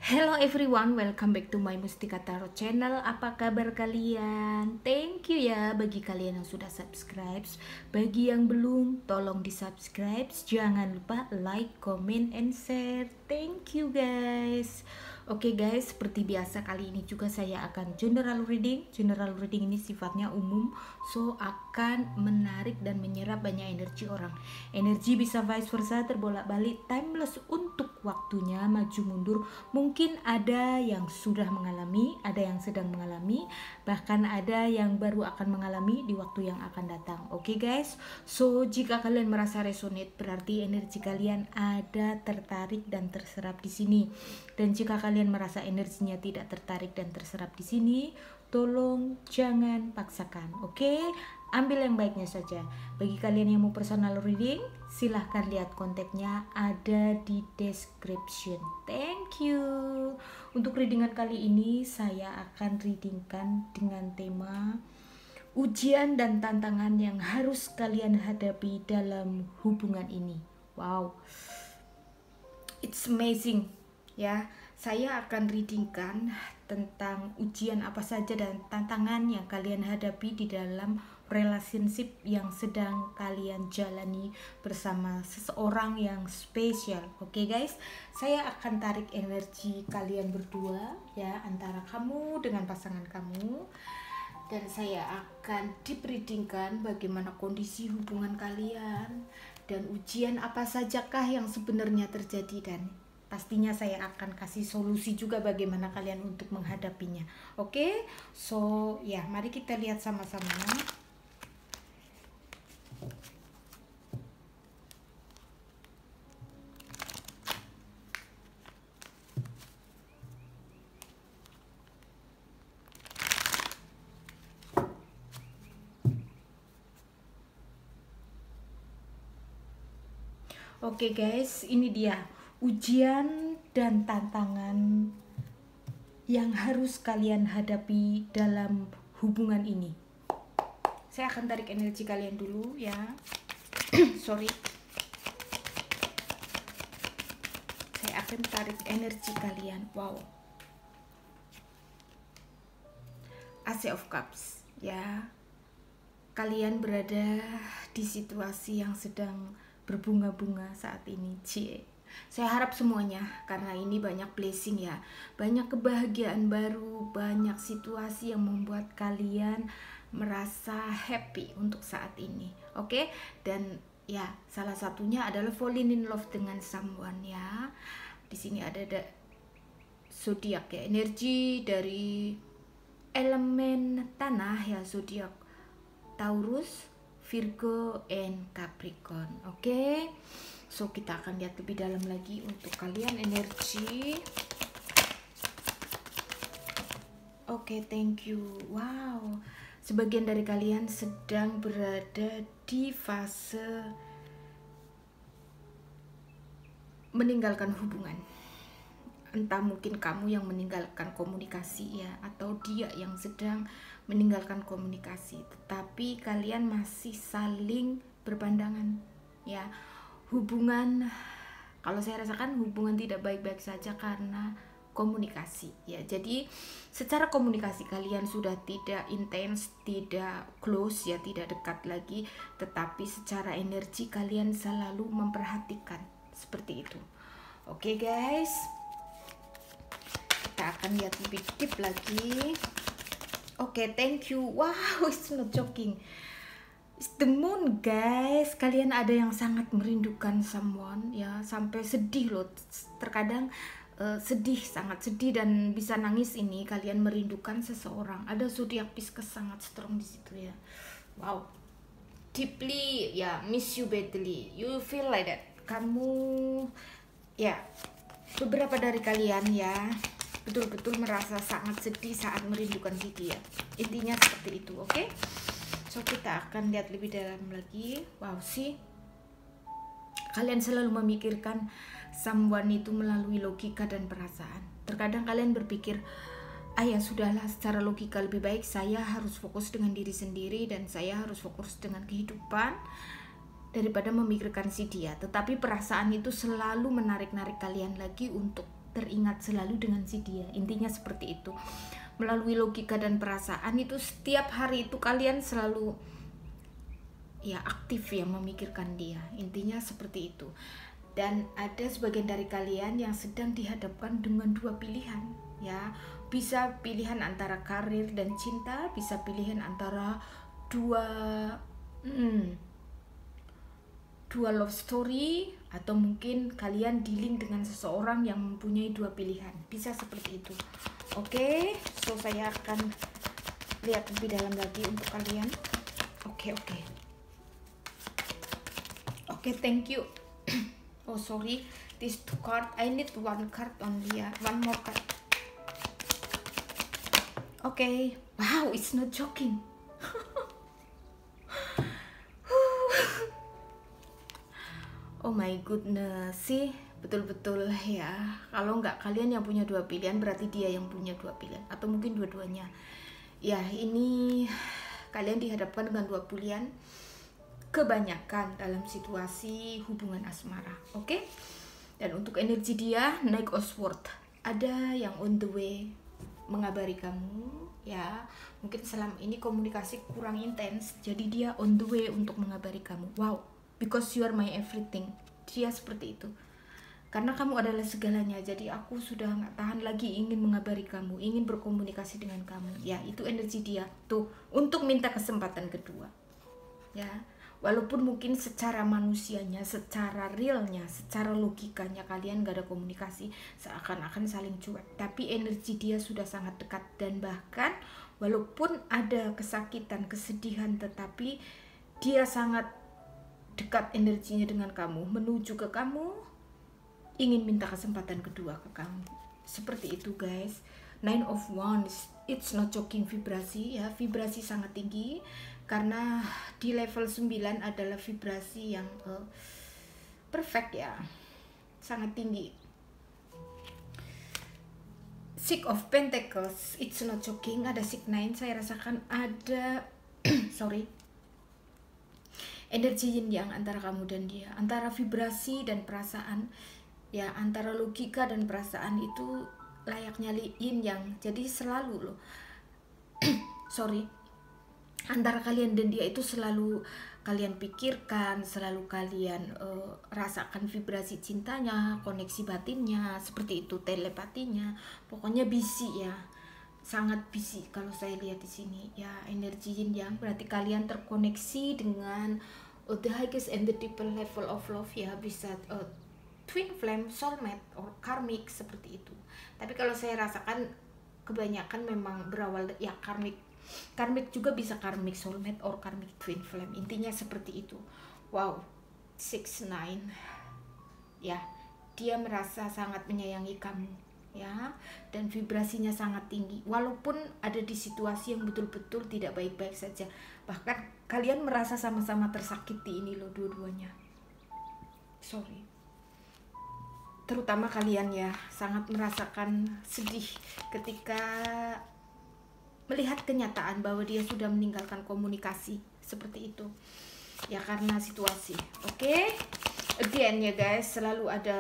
Hello everyone, welcome back to my Mustika Tarot channel. Apa kabar kalian? Thank you ya bagi kalian yang sudah subscribe. Bagi yang belum, tolong di subscribe. Jangan lupa like, comment, and share. Thank you guys. Oke guys, seperti biasa kali ini juga saya akan general reading. General reading ini sifatnya umum, so akan menarik dan menyerap banyak energi orang. Energi bisa vice versa, terbolak-balik, timeless untuk waktunya, maju mundur. Mungkin ada yang sudah mengalami, ada yang sedang mengalami, bahkan ada yang baru akan mengalami di waktu yang akan datang. Oke guys, so jika kalian merasa resonate, berarti energi kalian ada tertarik dan terserap di sini. Dan jika kalian merasa energinya tidak tertarik dan terserap di sini, tolong jangan paksakan, oke? Ambil yang baiknya saja. Bagi kalian yang mau personal reading, silahkan lihat kontaknya ada di description. Thank you. Untuk readingan kali ini saya akan readingkan dengan tema ujian dan tantangan yang harus kalian hadapi dalam hubungan ini. Wow, it's amazing ya. Saya akan readingkan tentang ujian apa saja dan tantangan yang kalian hadapi di dalam relationship yang sedang kalian jalani bersama seseorang yang spesial. Oke guys, saya akan tarik energi kalian berdua ya, antara kamu dengan pasangan kamu, dan saya akan deep readingkan bagaimana kondisi hubungan kalian dan ujian apa sajakah yang sebenarnya terjadi, dan pastinya saya akan kasih solusi juga bagaimana kalian untuk menghadapinya. Oke, so ya mari kita lihat sama-sama. Oke guys, ini dia ujian dan tantangan yang harus kalian hadapi dalam hubungan ini. Saya akan tarik energi kalian dulu ya. Sorry. Saya akan tarik energi kalian. Wow. Ace of Cups ya. Kalian berada di situasi yang sedang berbunga-bunga saat ini. Saya harap semuanya, karena ini banyak blessing ya, banyak kebahagiaan baru, banyak situasi yang membuat kalian merasa happy untuk saat ini. Oke, dan ya salah satunya adalah falling in love dengan someone ya. Di sini ada zodiak ya, energi dari elemen tanah ya, zodiak Taurus, Virgo, and Capricorn. Oke, so kita akan lihat lebih dalam lagi untuk kalian energi. Oke, thank you. Wow, sebagian dari kalian sedang berada di fase meninggalkan hubungan. Entah mungkin kamu yang meninggalkan komunikasi ya, atau dia yang sedang meninggalkan komunikasi, tetapi kalian masih saling berpandangan ya. Hubungan, kalau saya rasakan hubungan tidak baik-baik saja karena komunikasi ya. Jadi secara komunikasi kalian sudah tidak intens, tidak close ya, tidak dekat lagi, tetapi secara energi kalian selalu memperhatikan, seperti itu. Oke guys, kita akan lihat lebih deep lagi. Oke, thank you. Wow, it's not joking. It's the moon guys. Kalian ada yang sangat merindukan someone ya, sampai sedih loh. Terkadang sedih, sangat sedih dan bisa nangis ini. Kalian merindukan seseorang. Ada zodiak Pisces sangat strong di situ ya. Wow, deeply ya, miss you badly. You feel like that. Kamu ya, beberapa dari kalian ya betul-betul merasa sangat sedih saat merindukan si dia. Intinya seperti itu, oke? So kita akan lihat lebih dalam lagi. Wow sih, kalian selalu memikirkan someone itu melalui logika dan perasaan. Terkadang kalian berpikir, ya sudahlah, secara logika lebih baik saya harus fokus dengan diri sendiri dan saya harus fokus dengan kehidupan daripada memikirkan si dia. Tetapi perasaan itu selalu menarik-narik kalian lagi untuk teringat selalu dengan si dia. Intinya seperti itu. Melalui logika dan perasaan itu setiap hari itu kalian selalu ya aktif ya memikirkan dia. Intinya seperti itu. Dan ada sebagian dari kalian yang sedang dihadapkan dengan dua pilihan ya. Bisa pilihan antara karir dan cinta, bisa pilihan antara dua love story, atau mungkin kalian dealing dengan seseorang yang mempunyai dua pilihan. Bisa seperti itu. Oke, so saya akan lihat lebih dalam lagi untuk kalian. Oke, thank you. Oh sorry, this two card, I need one card only ya, one more card. Oke, wow, it's not joking. Oh my goodness, sih betul-betul ya. Kalau nggak kalian yang punya dua pilihan, berarti dia yang punya dua pilihan, atau mungkin dua-duanya. Ya ini kalian dihadapkan dengan dua pilihan, kebanyakan dalam situasi hubungan asmara. Oke? Dan untuk energi dia, Knight of Swords, ada yang on the way mengabari kamu ya. Mungkin selama ini komunikasi kurang intens, jadi dia on the way untuk mengabari kamu. Wow, because you are my everything. Dia seperti itu. Karena kamu adalah segalanya, jadi aku sudah nggak tahan lagi ingin mengabari kamu, ingin berkomunikasi dengan kamu. Ya, itu energi dia tuh untuk minta kesempatan kedua. Ya, walaupun mungkin secara manusianya, secara realnya, secara logikanya kalian gak ada komunikasi, seakan-akan saling cuek, tapi energi dia sudah sangat dekat. Dan bahkan walaupun ada kesakitan, kesedihan, tetapi dia sangat dekat energinya dengan kamu, menuju ke kamu, ingin minta kesempatan kedua ke kamu. Seperti itu guys. Nine of Wands, it's not joking vibrasi ya, vibrasi sangat tinggi. Karena di level 9 adalah vibrasi yang perfect ya, sangat tinggi. Six of Pentacles, it's not joking, ada Six Nine. Saya rasakan ada sorry, energi yin yang antara kamu dan dia, antara vibrasi dan perasaan ya, antara logika dan perasaan itu layaknya yin yang. Jadi selalu loh sorry, antara kalian dan dia itu selalu kalian pikirkan, selalu kalian rasakan vibrasi cintanya, koneksi batinnya, seperti itu, telepatinya. Pokoknya busy ya, sangat busy kalau saya lihat di sini ya. Energi yin yang berarti kalian terkoneksi dengan the highest and the deeper level of love ya. Bisa twin flame, soulmate, or karmic seperti itu. Tapi kalau saya rasakan kebanyakan memang berawal ya karmic juga bisa karmic soulmate or karmic twin flame. Intinya seperti itu. Wow, 6-9 ya, dia merasa sangat menyayangi kamu ya, dan vibrasinya sangat tinggi. Walaupun ada di situasi yang betul-betul tidak baik-baik saja, bahkan kalian merasa sama-sama tersakiti ini loh dua-duanya. Sorry, terutama kalian ya, sangat merasakan sedih ketika melihat kenyataan bahwa dia sudah meninggalkan komunikasi seperti itu ya, karena situasi. Oke, again ya guys, selalu ada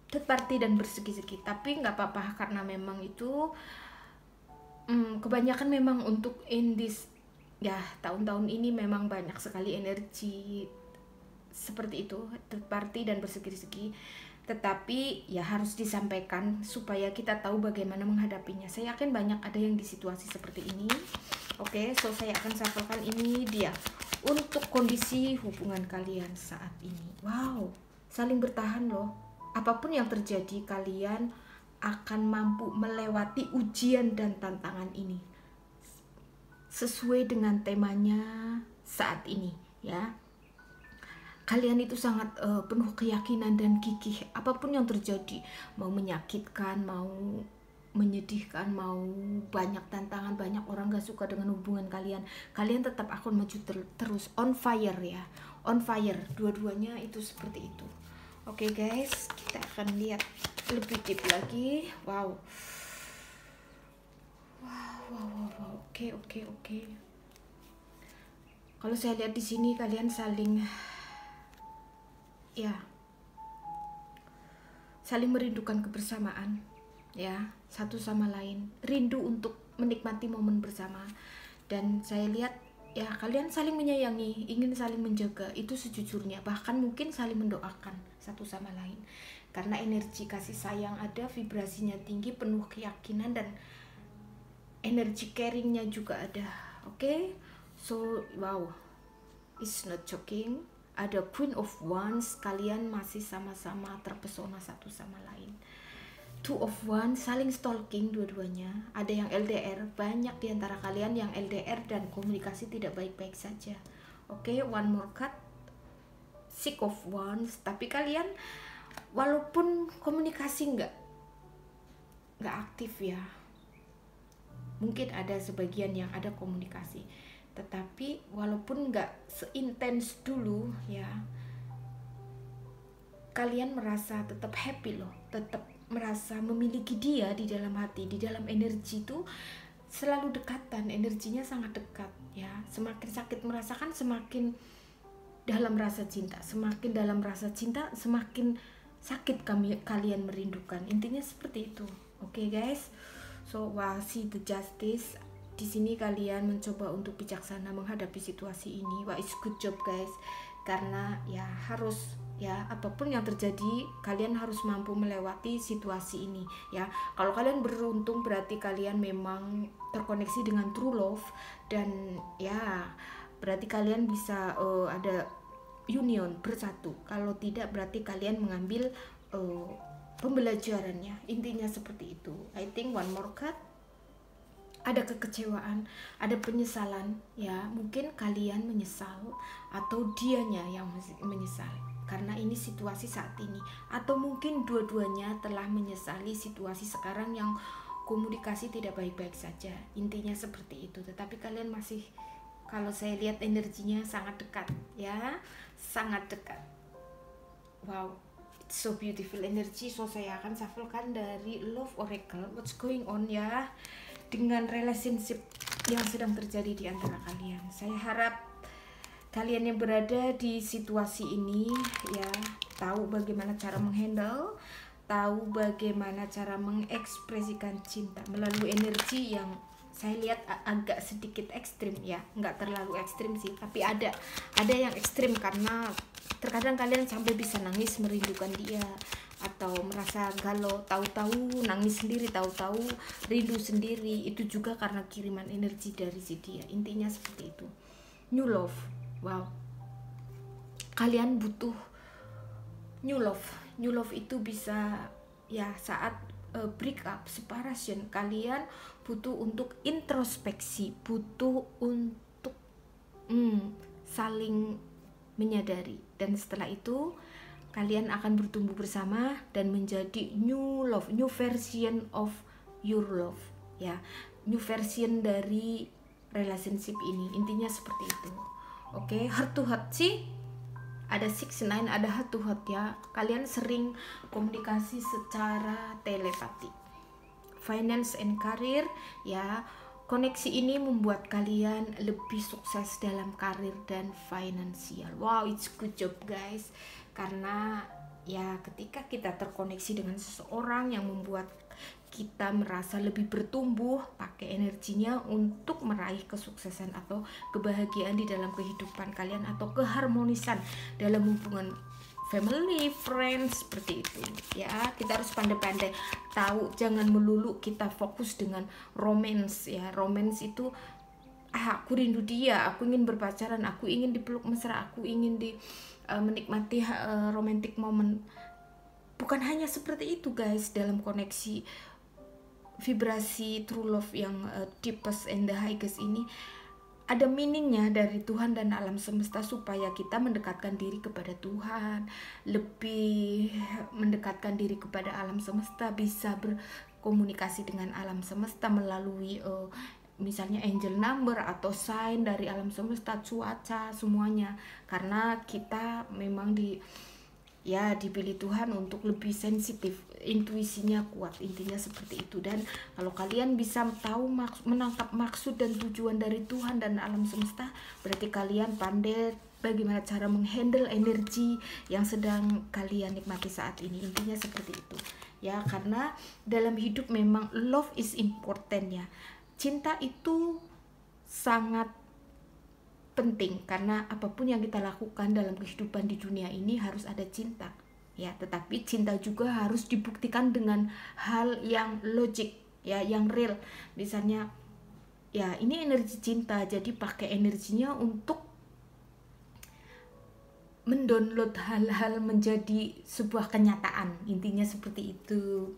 third party dan bersegi-segi, tapi nggak apa-apa karena memang itu kebanyakan memang untuk in this ya, tahun-tahun ini memang banyak sekali energi seperti itu, third party dan bersegi-segi. Tetapi ya harus disampaikan supaya kita tahu bagaimana menghadapinya. Saya yakin banyak ada yang di situasi seperti ini. Oke, so saya akan sampaikan ini dia untuk kondisi hubungan kalian saat ini. Wow, saling bertahan loh. Apapun yang terjadi, kalian akan mampu melewati ujian dan tantangan ini sesuai dengan temanya saat ini ya. Kalian itu sangat penuh keyakinan dan gigih. Apapun yang terjadi, mau menyakitkan, mau menyedihkan, mau banyak tantangan, banyak orang gak suka dengan hubungan kalian, kalian tetap akan maju terus, on fire ya, on fire. Dua-duanya itu seperti itu. Oke guys, kita akan lihat lebih deep lagi. Wow, oke. Kalau saya lihat di sini kalian saling ya, saling merindukan kebersamaan ya, satu sama lain, rindu untuk menikmati momen bersama. Dan saya lihat ya kalian saling menyayangi, ingin saling menjaga, itu sejujurnya, bahkan mungkin saling mendoakan satu sama lain, karena energi kasih sayang ada, vibrasinya tinggi, penuh keyakinan, dan energi caringnya juga ada. Oke? So wow, it's not joking. Ada Queen of Wands, kalian masih sama-sama terpesona satu sama lain. Two of Wands, saling stalking dua-duanya. Ada yang LDR, banyak diantara kalian yang LDR dan komunikasi tidak baik-baik saja. Oke, one more card, Six of Wands. Tapi kalian walaupun komunikasi nggak aktif ya, mungkin ada sebagian yang ada komunikasi, tetapi walaupun nggak seintens dulu ya, kalian merasa tetap happy loh, tetap merasa memiliki dia di dalam hati, di dalam energi itu selalu dekatan, energinya sangat dekat ya. Semakin sakit merasakan, semakin dalam rasa cinta, semakin dalam rasa cinta, semakin sakit kalian merindukan. Intinya seperti itu. Oke guys, so see the justice. Di sini kalian mencoba untuk bijaksana menghadapi situasi ini. Wah, it's good job guys, karena ya harus ya, apapun yang terjadi kalian harus mampu melewati situasi ini ya. Kalau kalian beruntung berarti kalian memang terkoneksi dengan true love, dan ya berarti kalian bisa ada union, bersatu. Kalau tidak berarti kalian mengambil pembelajarannya. Intinya seperti itu. I think one more card, ada kekecewaan, ada penyesalan ya. Mungkin kalian menyesal atau dianya yang menyesal karena ini situasi saat ini, atau mungkin dua-duanya telah menyesali situasi sekarang yang komunikasi tidak baik-baik saja. Intinya seperti itu. Tetapi kalian masih, kalau saya lihat energinya sangat dekat ya, sangat dekat. Wow, it's so beautiful energy. So saya akan shufflekan dari Love Oracle, what's going on ya dengan relationship yang sedang terjadi di antara kalian. Saya harap kalian yang berada di situasi ini ya tahu bagaimana cara menghandle, tahu bagaimana cara mengekspresikan cinta melalui energi yang saya lihat agak sedikit ekstrim ya, nggak terlalu ekstrim sih, tapi ada yang ekstrim, karena terkadang kalian sampai bisa nangis merindukan dia, atau merasa galau, tahu-tahu nangis sendiri, tahu-tahu rindu sendiri. Itu juga karena kiriman energi dari si dia. Intinya seperti itu. New love, wow, kalian butuh new love. New love itu bisa ya saat break up, separation, kalian butuh untuk introspeksi, butuh untuk saling menyadari, dan setelah itu kalian akan bertumbuh bersama dan menjadi new love, new version of your love ya, new version dari relationship ini. Intinya seperti itu. Oke, heart to heart sih ada 6-9, ada heart to heart ya. Kalian sering komunikasi secara telepati. Finance and career ya, koneksi ini membuat kalian lebih sukses dalam karir dan finansial. Wow, it's good job guys. Karena ya ketika kita terkoneksi dengan seseorang yang membuat kita merasa lebih bertumbuh, pakai energinya untuk meraih kesuksesan atau kebahagiaan di dalam kehidupan kalian, atau keharmonisan dalam hubungan family, friends, seperti itu ya. Kita harus pandai-pandai tahu, jangan melulu kita fokus dengan romance ya. Romance itu aku rindu dia, aku ingin berpacaran, aku ingin dipeluk mesra, aku ingin menikmati romantic moment. Bukan hanya seperti itu guys. Dalam koneksi vibrasi true love yang deepest and the highest ini ada meaningnya dari Tuhan dan alam semesta, supaya kita mendekatkan diri kepada Tuhan, lebih mendekatkan diri kepada alam semesta, bisa berkomunikasi dengan alam semesta melalui misalnya angel number atau sign dari alam semesta, cuaca, semuanya. Karena kita memang ya dipilih Tuhan untuk lebih sensitif, intuisinya kuat, intinya seperti itu. Dan kalau kalian bisa tahu menangkap maksud dan tujuan dari Tuhan dan alam semesta, berarti kalian pandai bagaimana cara menghandle energi yang sedang kalian nikmati saat ini, intinya seperti itu ya. Karena dalam hidup memang love is important ya, cinta itu sangat penting, karena apapun yang kita lakukan dalam kehidupan di dunia ini harus ada cinta ya. Tetapi cinta juga harus dibuktikan dengan hal yang logik ya, yang real. Misalnya ya ini energi cinta, jadi pakai energinya untuk mendownload hal-hal menjadi sebuah kenyataan, intinya seperti itu.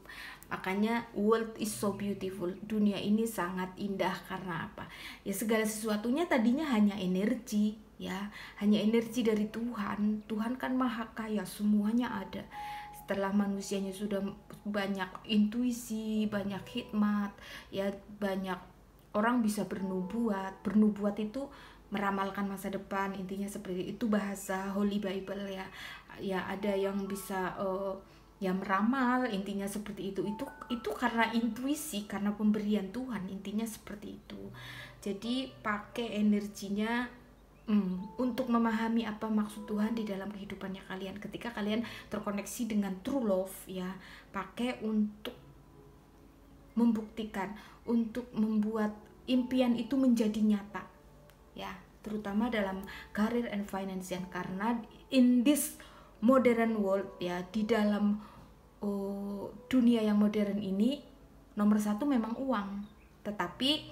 Makanya world is so beautiful, dunia ini sangat indah. Karena apa ya, segala sesuatunya tadinya hanya energi ya, hanya energi dari Tuhan. Tuhan kan maha kaya, semuanya ada. Setelah manusianya sudah banyak intuisi, banyak hikmat ya, banyak orang bisa bernubuat itu meramalkan masa depan, intinya seperti itu bahasa Holy Bible ya. Ya ada yang bisa ya meramal, intinya seperti itu karena intuisi, karena pemberian Tuhan, intinya seperti itu. Jadi pakai energinya untuk memahami apa maksud Tuhan di dalam kehidupannya kalian. Ketika kalian terkoneksi dengan true love ya, pakai untuk membuktikan, untuk membuat impian itu menjadi nyata ya, terutama dalam career and financial. Karena in this modern world ya, di dalam dunia yang modern ini, nomor satu memang uang, tetapi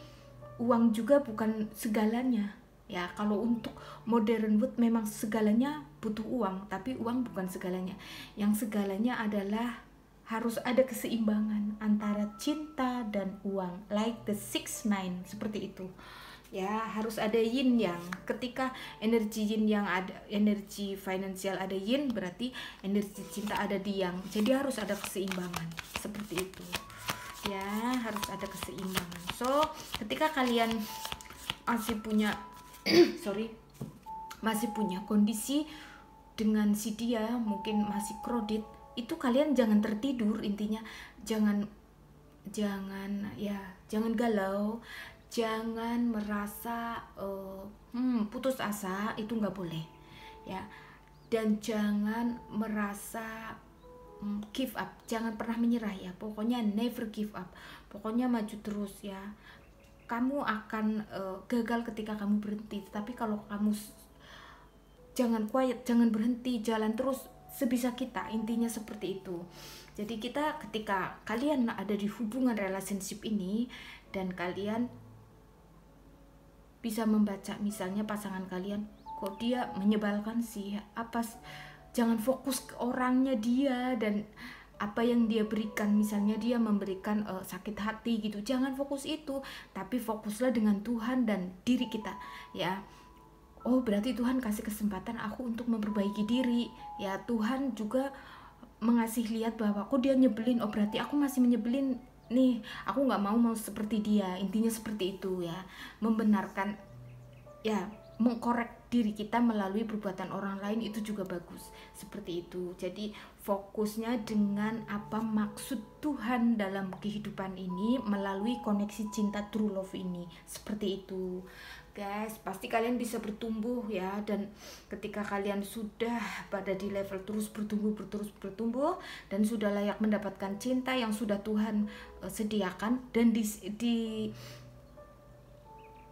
uang juga bukan segalanya ya. Kalau untuk modern world memang segalanya butuh uang, tapi uang bukan segalanya. Yang segalanya adalah harus ada keseimbangan antara cinta dan uang, like the 6-9 seperti itu ya. Harus ada yin yang. Ketika energi yin yang ada, energi finansial ada yin, berarti energi cinta ada di yang. Jadi harus ada keseimbangan seperti itu ya, harus ada keseimbangan. So ketika kalian masih punya masih punya kondisi dengan si dia, mungkin masih kredit, itu kalian jangan tertidur, intinya jangan galau, jangan merasa putus asa, itu nggak boleh ya. Dan jangan merasa give up, jangan pernah menyerah ya. Pokoknya never give up, pokoknya maju terus ya. Kamu akan gagal ketika kamu berhenti, tapi kalau kamu jangan quiet, jangan berhenti, jalan terus sebisa kita, intinya seperti itu. Jadi ketika kalian ada di hubungan relationship ini dan kalian bisa membaca misalnya pasangan kalian, kok dia menyebalkan sih, jangan fokus ke orangnya dia dan apa yang dia berikan. Misalnya dia memberikan sakit hati gitu, jangan fokus itu, tapi fokuslah dengan Tuhan dan diri kita ya. Oh berarti Tuhan kasih kesempatan aku untuk memperbaiki diri ya. Tuhan juga mengasih lihat bahwa kok dia nyebelin, oh berarti aku masih menyebelin nih, aku nggak mau seperti dia, intinya seperti itu ya. Membenarkan ya, mengkorek diri kita melalui perbuatan orang lain itu juga bagus, seperti itu. Jadi fokusnya dengan apa maksud Tuhan dalam kehidupan ini melalui koneksi cinta true love ini, seperti itu guys. Pasti kalian bisa bertumbuh ya, dan ketika kalian sudah pada di level terus bertumbuh dan sudah layak mendapatkan cinta yang sudah Tuhan sediakan, dan di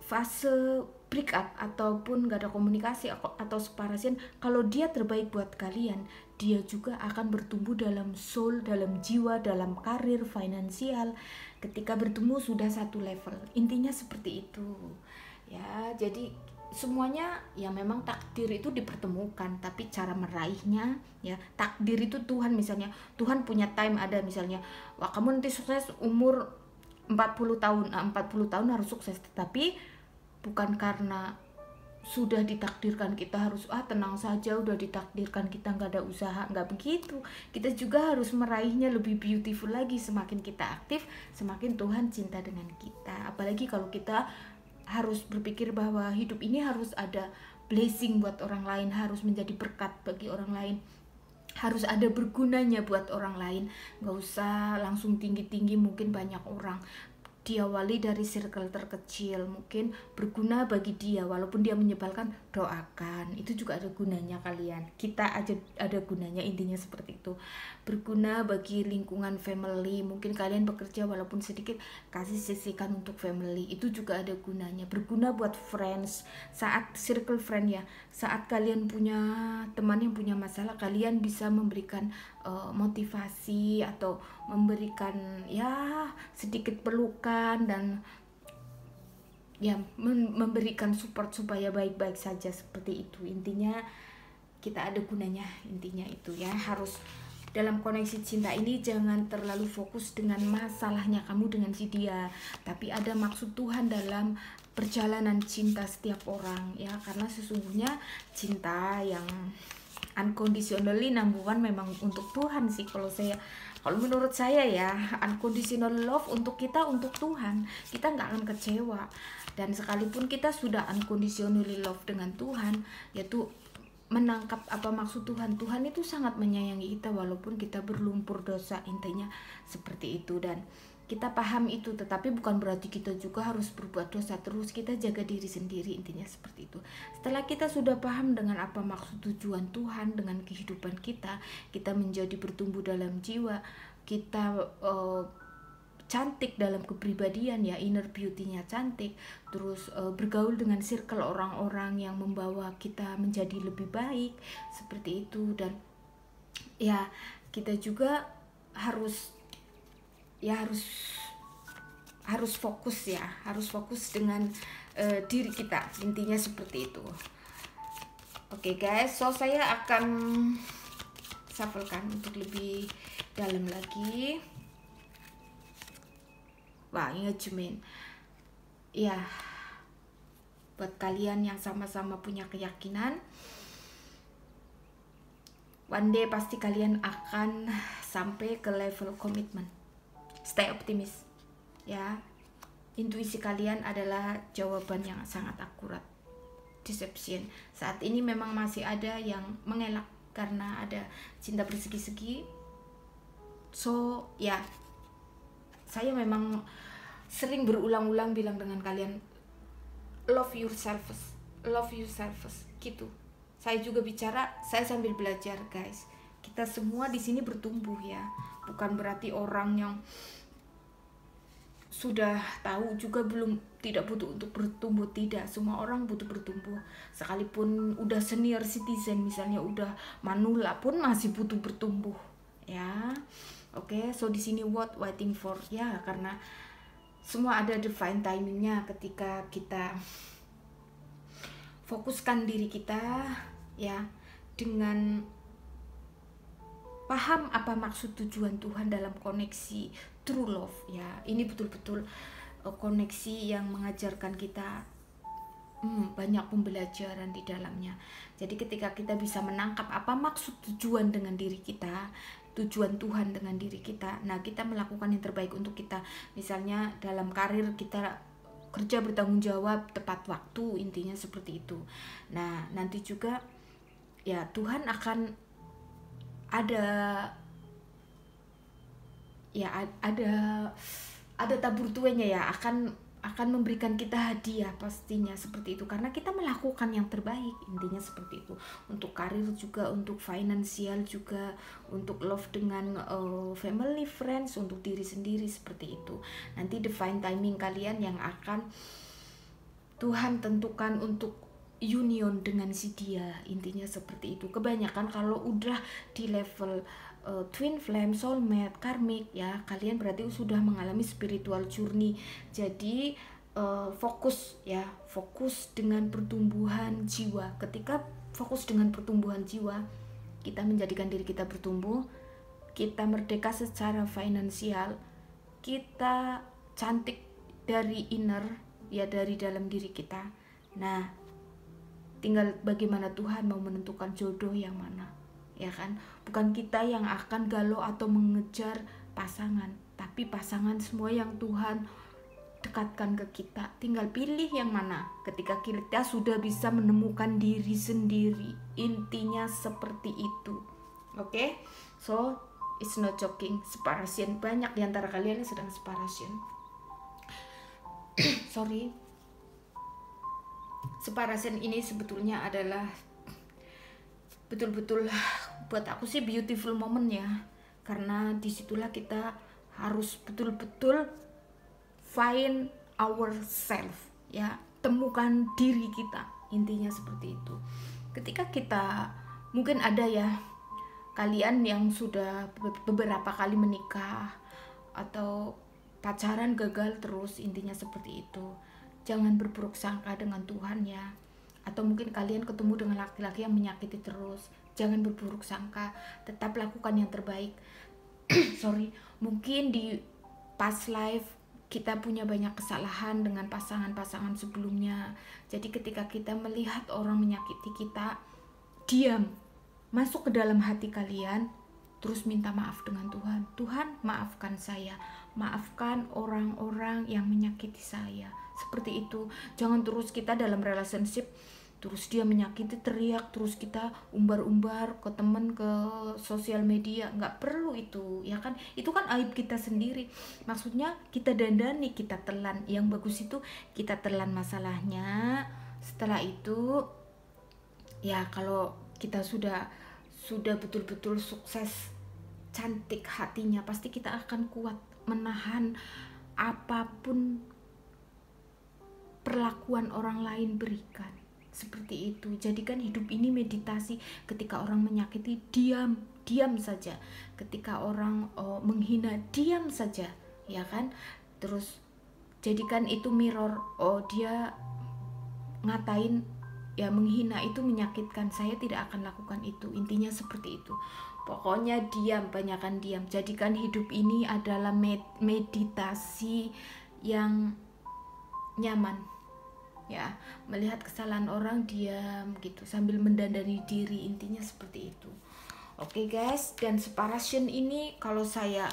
fase break up ataupun gak ada komunikasi atau separasi, kalau dia terbaik buat kalian, dia juga akan bertumbuh dalam soul, dalam jiwa, dalam karir, finansial. Ketika bertemu sudah satu level, intinya seperti itu ya. Jadi semuanya ya memang takdir itu dipertemukan, tapi cara meraihnya ya, takdir itu Tuhan, misalnya Tuhan punya time, ada misalnya wah kamu nanti sukses umur 40 tahun, 40 tahun harus sukses, tetapi bukan karena sudah ditakdirkan kita harus tenang saja, udah ditakdirkan kita nggak ada usaha, nggak begitu. Kita juga harus meraihnya lebih beautiful lagi. Semakin kita aktif, semakin Tuhan cinta dengan kita. Apalagi kalau kita harus berpikir bahwa hidup ini harus ada blessing buat orang lain, harus menjadi berkat bagi orang lain. harus ada bergunanya buat orang lain. Nggak usah langsung tinggi-tinggi, mungkin banyak orang. Diawali dari circle terkecil, mungkin berguna bagi dia, walaupun dia menyebalkan, doakan. Itu juga ada gunanya kalian. Kita aja ada gunanya, intinya seperti itu. Berguna bagi lingkungan family, mungkin kalian bekerja walaupun sedikit, kasih sisihkan untuk family. Itu juga ada gunanya. Berguna buat friends, saat circle friend ya. Saat kalian punya teman yang punya masalah, kalian bisa memberikan motivasi atau memberikan ya sedikit pelukan dan ya memberikan support supaya baik-baik saja, seperti itu. Intinya kita ada gunanya, intinya itu ya. Harus dalam koneksi cinta ini jangan terlalu fokus dengan masalahnya kamu dengan si dia, tapi ada maksud Tuhan dalam perjalanan cinta setiap orang ya. Karena sesungguhnya cinta yang unconditionally number one memang untuk Tuhan sih, kalau menurut saya ya. Unconditional love untuk kita, untuk Tuhan, kita nggak akan kecewa. Dan sekalipun kita sudah unconditionally love dengan Tuhan, yaitu menangkap apa maksud Tuhan. Tuhan itu sangat menyayangi kita walaupun kita berlumpur dosa, intinya seperti itu. Dan kita paham itu, tetapi bukan berarti kita juga harus berbuat dosa terus. Kita jaga diri sendiri, intinya seperti itu. Setelah kita sudah paham dengan apa maksud tujuan Tuhan dengan kehidupan kita, kita menjadi bertumbuh dalam jiwa, kita cantik dalam kepribadian ya, inner beauty-nya cantik, terus bergaul dengan circle orang-orang yang membawa kita menjadi lebih baik, seperti itu. Dan ya kita juga harus fokus ya, harus fokus dengan diri kita, intinya seperti itu. Oke guys, so saya akan shufflekan untuk lebih dalam lagi. Wah, engagement ya, buat kalian yang sama-sama punya keyakinan, one day pasti kalian akan sampai ke level komitmen. Stay optimis ya. Intuisi kalian adalah jawaban yang sangat akurat. Deception saat ini memang masih ada yang mengelak karena ada cinta bersegi-segi. So ya, saya memang sering berulang-ulang bilang dengan kalian, love yourself gitu. Saya juga bicara, saya sambil belajar guys. Kita semua di sini bertumbuh ya. Bukan berarti orang yang sudah tahu juga tidak butuh untuk bertumbuh, tidak. Semua orang butuh bertumbuh. Sekalipun udah senior citizen, misalnya udah manula pun masih butuh bertumbuh ya. Oke, so di sini what waiting for ya, karena semua ada divine timingnya. Ketika kita fokuskan diri kita ya, dengan paham apa maksud tujuan Tuhan dalam koneksi true love ya. Ini betul-betul koneksi yang mengajarkan kita banyak pembelajaran di dalamnya. Jadi ketika kita bisa menangkap apa maksud tujuan dengan diri kita, tujuan Tuhan dengan diri kita, nah kita melakukan yang terbaik untuk kita. Misalnya dalam karir kita kerja bertanggung jawab, tepat waktu, intinya seperti itu. Nah nanti juga ya Tuhan akan ada tabur tuanya ya, akan memberikan kita hadiah pastinya, seperti itu, karena kita melakukan yang terbaik, intinya seperti itu. Untuk karir juga, untuk finansial juga, untuk love dengan family, friends, untuk diri sendiri, seperti itu. Nanti divine timing kalian yang akan Tuhan tentukan untuk union dengan si dia, intinya seperti itu. Kebanyakan kalau udah di level twin flame, soulmate, karmic ya, kalian berarti sudah mengalami spiritual journey. Jadi fokus dengan pertumbuhan jiwa. Ketika fokus dengan pertumbuhan jiwa, kita menjadikan diri kita bertumbuh, kita merdeka secara finansial, kita cantik dari inner ya, dari dalam diri kita. Nah tinggal bagaimana Tuhan mau menentukan jodoh yang mana, ya kan? Bukan kita yang akan galau atau mengejar pasangan, tapi pasangan semua yang Tuhan dekatkan ke kita. Tinggal pilih yang mana ketika kita sudah bisa menemukan diri sendiri. Intinya seperti itu. Oke, so it's not joking. Separation, banyak diantara kalian yang sedang separation. Sorry. Separation ini sebetulnya adalah betul-betul buat aku sih beautiful moment ya, karena disitulah kita harus betul-betul find ourselves ya, temukan diri kita, intinya seperti itu. Ketika kita, mungkin ada ya kalian yang sudah beberapa kali menikah atau pacaran gagal terus, intinya seperti itu. Jangan berburuk sangka dengan Tuhan ya. Atau mungkin kalian ketemu dengan laki-laki yang menyakiti terus, jangan berburuk sangka, tetap lakukan yang terbaik. Sorry, mungkin di past life kita punya banyak kesalahan dengan pasangan-pasangan sebelumnya. Jadi ketika kita melihat orang menyakiti kita, diam, masuk ke dalam hati kalian, terus minta maaf dengan Tuhan. Tuhan, maafkan saya, maafkan orang-orang yang menyakiti saya. Seperti itu. Jangan terus kita dalam relationship terus dia menyakiti, teriak, terus kita umbar-umbar ke temen, ke sosial media. Nggak perlu itu, ya kan? Itu kan aib kita sendiri. Maksudnya kita dandani, kita telan. Yang bagus itu kita telan masalahnya. Setelah itu, ya kalau kita sudah betul-betul sukses, cantik hatinya, pasti kita akan kuat menahan apapun perlakuan orang lain berikan. Seperti itu. Jadikan hidup ini meditasi. Ketika orang menyakiti, diam saja. Ketika orang menghina, diam saja, ya kan? Terus jadikan itu mirror. Dia ngatain, ya menghina, itu menyakitkan, saya tidak akan lakukan itu. Intinya seperti itu. Pokoknya diam, banyakkan diam. Jadikan hidup ini adalah meditasi yang nyaman ya, melihat kesalahan orang, diam gitu sambil mendandani diri, intinya seperti itu. Oke guys, dan separation ini kalau saya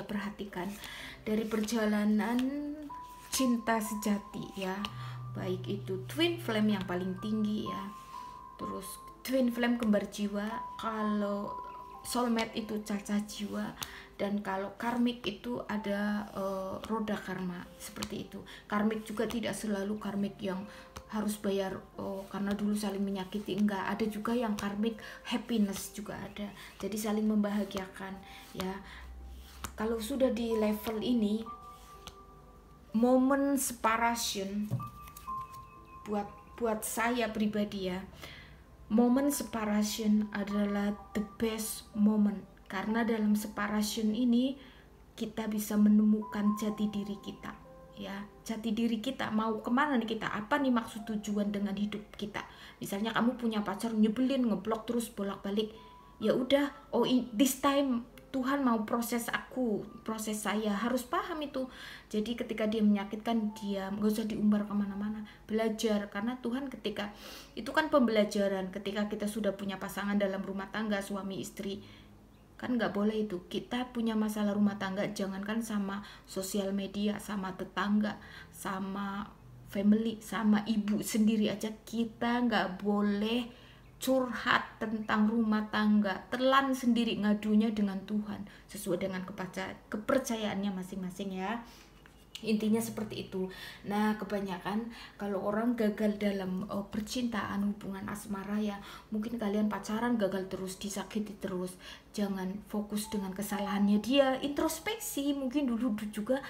perhatikan dari perjalanan cinta sejati ya, baik itu twin flame yang paling tinggi ya, terus twin flame kembar jiwa, kalau soulmate itu cacah jiwa, dan kalau karmik itu ada roda karma, seperti itu. Karmik juga tidak selalu karmik yang harus bayar karena dulu saling menyakiti, enggak. Ada juga yang karmik happiness juga ada, jadi saling membahagiakan ya. Kalau sudah di level ini, momen separation buat saya pribadi ya, momen separation adalah the best moment, karena dalam separation ini kita bisa menemukan jati diri kita ya. Jati diri kita, mau kemana nih kita, apa nih maksud tujuan dengan hidup kita. Misalnya kamu punya pacar nyebelin, ngeblok terus bolak-balik, ya udah, this time Tuhan mau proses aku, proses saya, harus paham itu. Jadi ketika dia menyakitkan, diam, gak usah diumbar kemana-mana, belajar. Karena Tuhan ketika, itu kan pembelajaran. Ketika kita sudah punya pasangan dalam rumah tangga, suami istri, kan gak boleh itu. Kita punya masalah rumah tangga, jangankan sama sosial media, sama tetangga, sama family, sama ibu sendiri aja, kita gak boleh curhat tentang rumah tangga, telan sendiri, ngadunya dengan Tuhan sesuai dengan kepercayaannya masing-masing ya. Intinya seperti itu. Nah, kebanyakan kalau orang gagal dalam percintaan, hubungan asmara ya, mungkin kalian pacaran gagal terus, disakiti terus, jangan fokus dengan kesalahannya dia, introspeksi. Mungkin dulu juga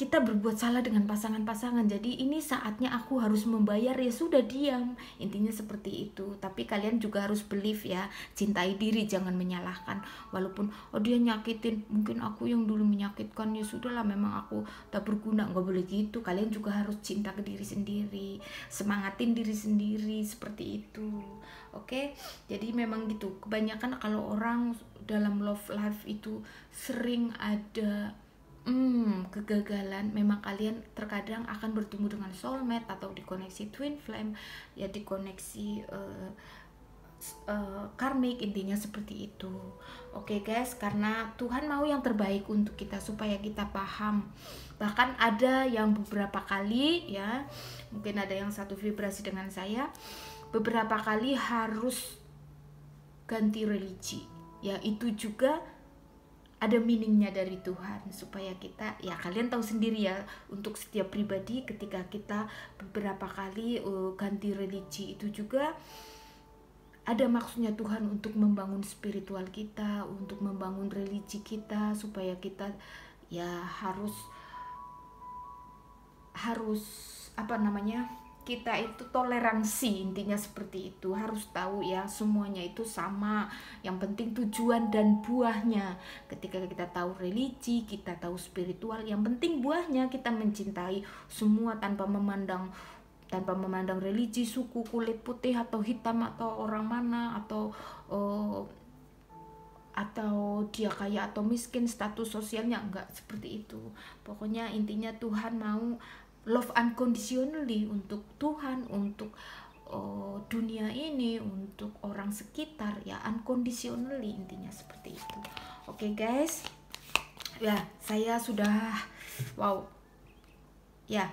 kita berbuat salah dengan pasangan-pasangan, jadi ini saatnya aku harus membayar, ya sudah, diam. Intinya seperti itu. Tapi kalian juga harus believe ya, cintai diri, jangan menyalahkan. Walaupun dia nyakitin, mungkin aku yang dulu menyakitkan, ya sudahlah, memang aku tak berguna, nggak boleh gitu. Kalian juga harus cinta ke diri sendiri, semangatin diri sendiri, seperti itu. Oke, jadi memang gitu. Kebanyakan kalau orang dalam love life itu sering ada kegagalan. Memang kalian terkadang akan bertemu dengan soulmate atau dikoneksi twin flame ya, dikoneksi karmik, intinya seperti itu. Oke guys, karena Tuhan mau yang terbaik untuk kita, supaya kita paham. Bahkan ada yang beberapa kali ya, mungkin ada yang satu vibrasi dengan saya, beberapa kali harus ganti religi. Ya itu juga ada meaningnya dari Tuhan, supaya kita, ya kalian tahu sendiri ya, untuk setiap pribadi ketika kita beberapa kali ganti religi, itu juga ada maksudnya Tuhan untuk membangun spiritual kita, untuk membangun religi kita, supaya kita ya harus apa namanya, kita itu toleransi, intinya seperti itu. Harus tahu ya, semuanya itu sama, yang penting tujuan dan buahnya. Ketika kita tahu religi, kita tahu spiritual, yang penting buahnya, kita mencintai semua tanpa memandang religi, suku, kulit putih atau hitam, atau orang mana, atau dia kaya atau miskin, status sosialnya, enggak seperti itu. Pokoknya intinya Tuhan mau love unconditionally untuk Tuhan, untuk dunia ini, untuk orang sekitar, ya unconditionally, intinya seperti itu. Oke guys, ya saya sudah ya